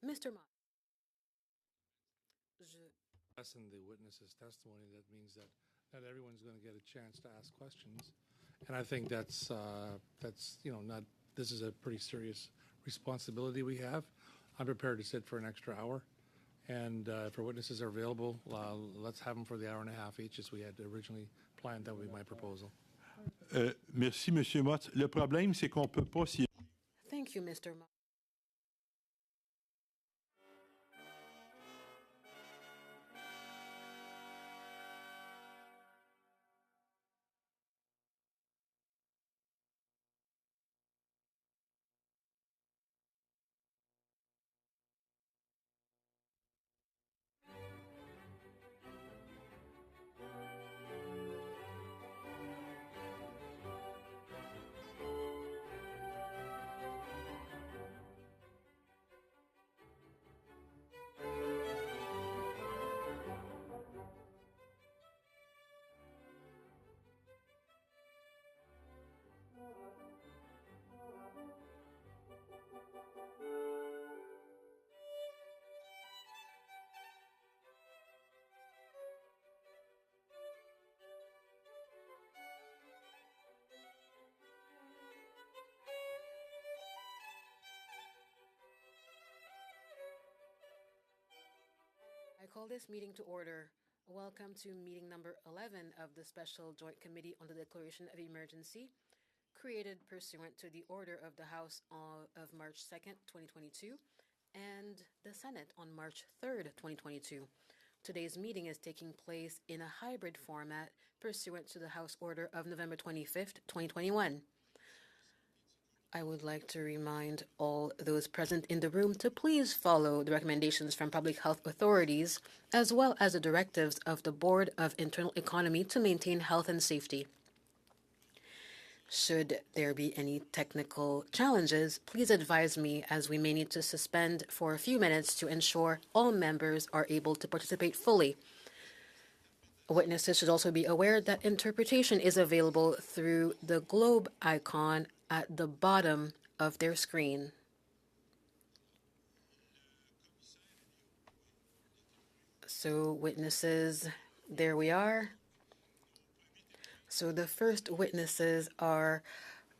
Mr. Mott. In the witness's testimony, that means that not everyone's going to get a chance to ask questions, and I think that's not. This is a pretty serious responsibility we have. I'm prepared to sit for an extra hour, and if our witnesses are available, let's have them for the hour and a half each, as we had originally planned. That would be my proposal. Merci, Monsieur Mott. Le problème, c'est qu'on peut pas. Thank you, Mr. Mott. I call this meeting to order. Welcome to meeting number 11 of the Special Joint Committee on the Declaration of Emergency, created pursuant to the order of the House of March 2nd, 2022, and the Senate on March 3rd, 2022. Today's meeting is taking place in a hybrid format pursuant to the House Order of November 25th, 2021. I would like to remind all those present in the room to please follow the recommendations from public health authorities, as well as the directives of the Board of Internal Economy to maintain health and safety. Should there be any technical challenges, please advise me, as we may need to suspend for a few minutes to ensure all members are able to participate fully. Witnesses should also be aware that interpretation is available through the globe icon at the bottom of their screen. So, witnesses, there we are. So the first witnesses are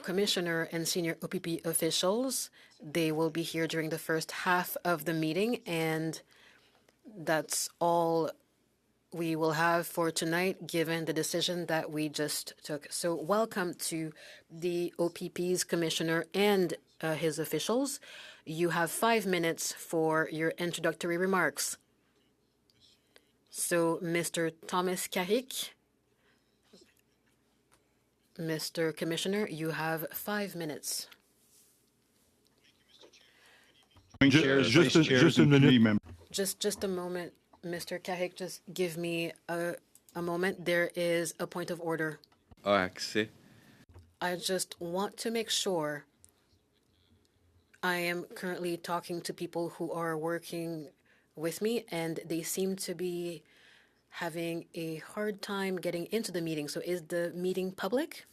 Commissioner and senior OPP officials. They will be here during the first half of the meeting, and that's all we will have for tonight, given the decision that we just took. So welcome to the OPP's commissioner and his officials. You have 5 minutes for your introductory remarks. So Mr. Thomas Carrick, Mr. Commissioner, you have 5 minutes. Just a minute. Just a moment. Mr. Carrick, just give me a moment. There is a point of order. Accès. I just want to make sure. I am currently talking to people who are working with me, and they seem to be having a hard time getting into the meeting. So is the meeting public?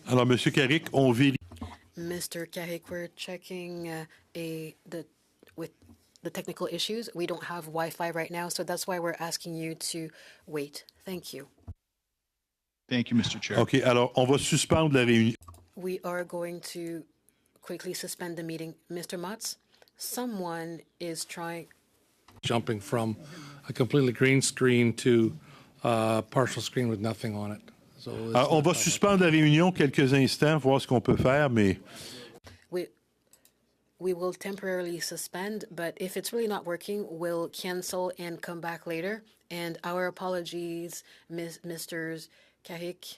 Alors, Monsieur Carrick, on vérifie. Mr. Carrick, we're checking with the technical issues. We don't have Wi-Fi right now, so that's why we're asking you to wait. Thank you. Thank you, Mr. Chair. OK, alors, on va suspendre la réunion. We are going to quickly suspend the meeting. Mr. Motz, someone is trying... Jumping from a completely green screen to a partial screen with nothing on it. So on va suspendre la réunion quelques instants, voir ce qu'on peut faire, mais... we will temporarily suspend, but if it's really not working, we'll cancel and come back later. And our apologies, Mr. Kahik.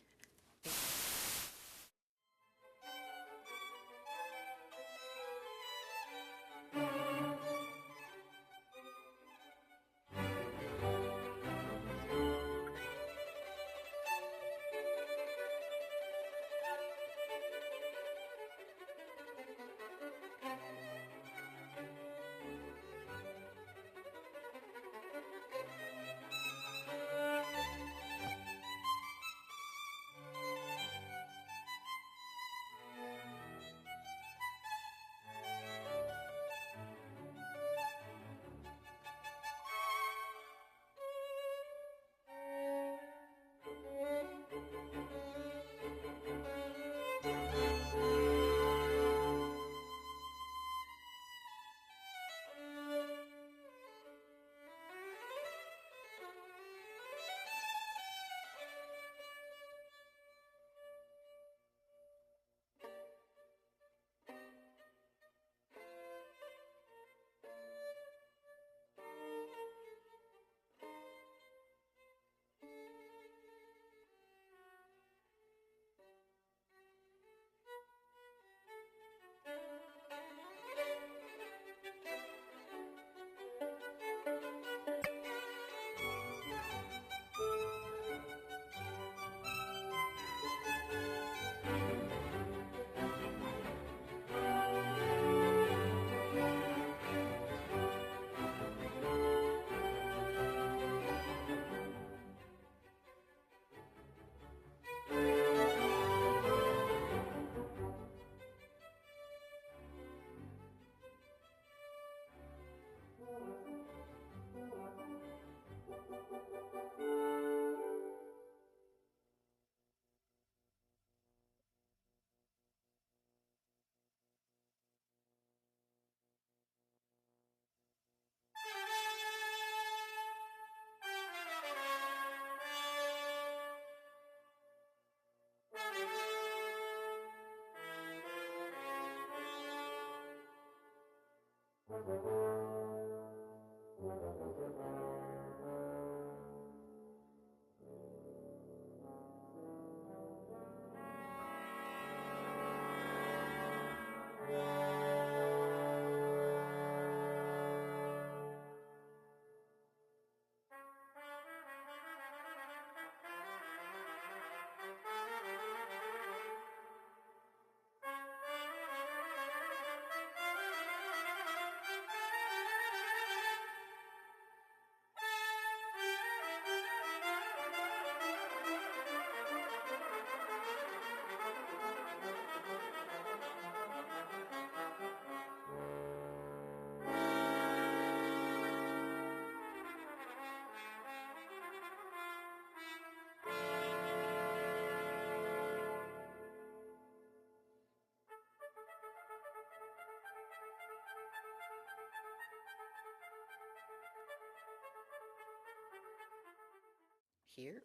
Here.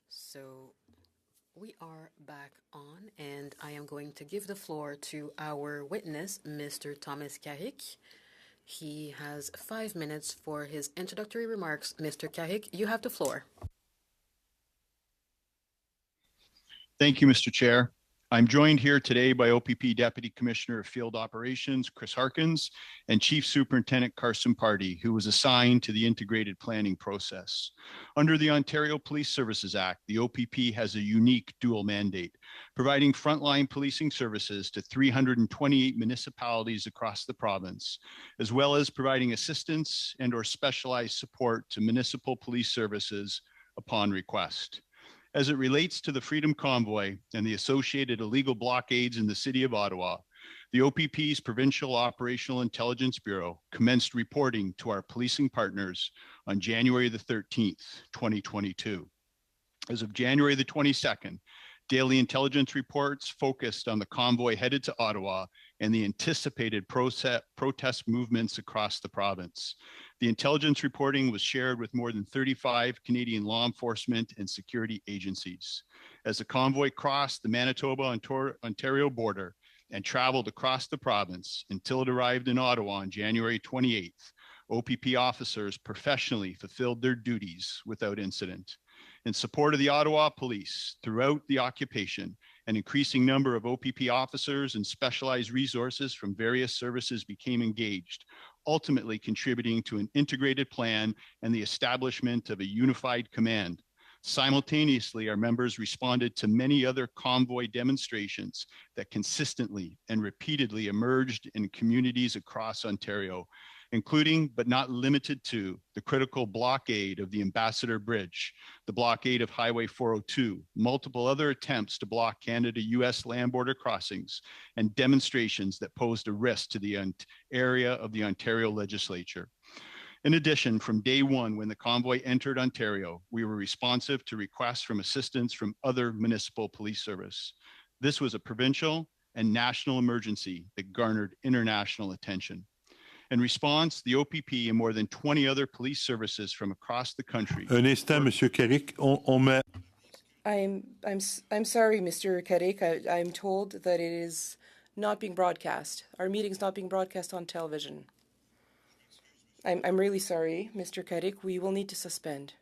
So we are back on, and I am going to give the floor to our witness, Mr. Thomas Kahik. He has 5 minutes for his introductory remarks. Mr. Kahik, you have the floor. Thank you, Mr. Chair. I'm joined here today by OPP Deputy Commissioner of Field Operations, Chris Harkins, and Chief Superintendent Carson Party, who was assigned to the integrated planning process. Under the Ontario Police Services Act, the OPP has a unique dual mandate, providing frontline policing services to 328 municipalities across the province, as well as providing assistance and/or specialized support to municipal police services upon request. As it relates to the Freedom Convoy and the associated illegal blockades in the city of Ottawa, the OPP's Provincial Operational Intelligence Bureau commenced reporting to our policing partners on January the 13th, 2022. As of January the 22nd, daily intelligence reports focused on the convoy headed to Ottawa and the anticipated protest movements across the province. The intelligence reporting was shared with more than 35 Canadian law enforcement and security agencies. As the convoy crossed the Manitoba-Ontario border and traveled across the province until it arrived in Ottawa on January 28th. OPP officers professionally fulfilled their duties without incident. In support of the Ottawa Police throughout the occupation, an increasing number of OPP officers and specialized resources from various services became engaged, ultimately contributing to an integrated plan and the establishment of a unified command. Simultaneously, our members responded to many other convoy demonstrations that consistently and repeatedly emerged in communities across Ontario, including but not limited to the critical blockade of the Ambassador Bridge, the blockade of Highway 402, multiple other attempts to block Canada-US land border crossings, and demonstrations that posed a risk to the area of the Ontario legislature. In addition, from day one, when the convoy entered Ontario, we were responsive to requests from assistance from other municipal police service. This was a provincial and national emergency that garnered international attention. In response, the OPP and more than 20 other police services from across the country. Un instant, Monsieur Carrick. On met... I'm sorry, Mr. Carrick. I'm told that it is not being broadcast. Our meeting's not being broadcast on television. I'm really sorry, Mr. Carrick. We will need to suspend.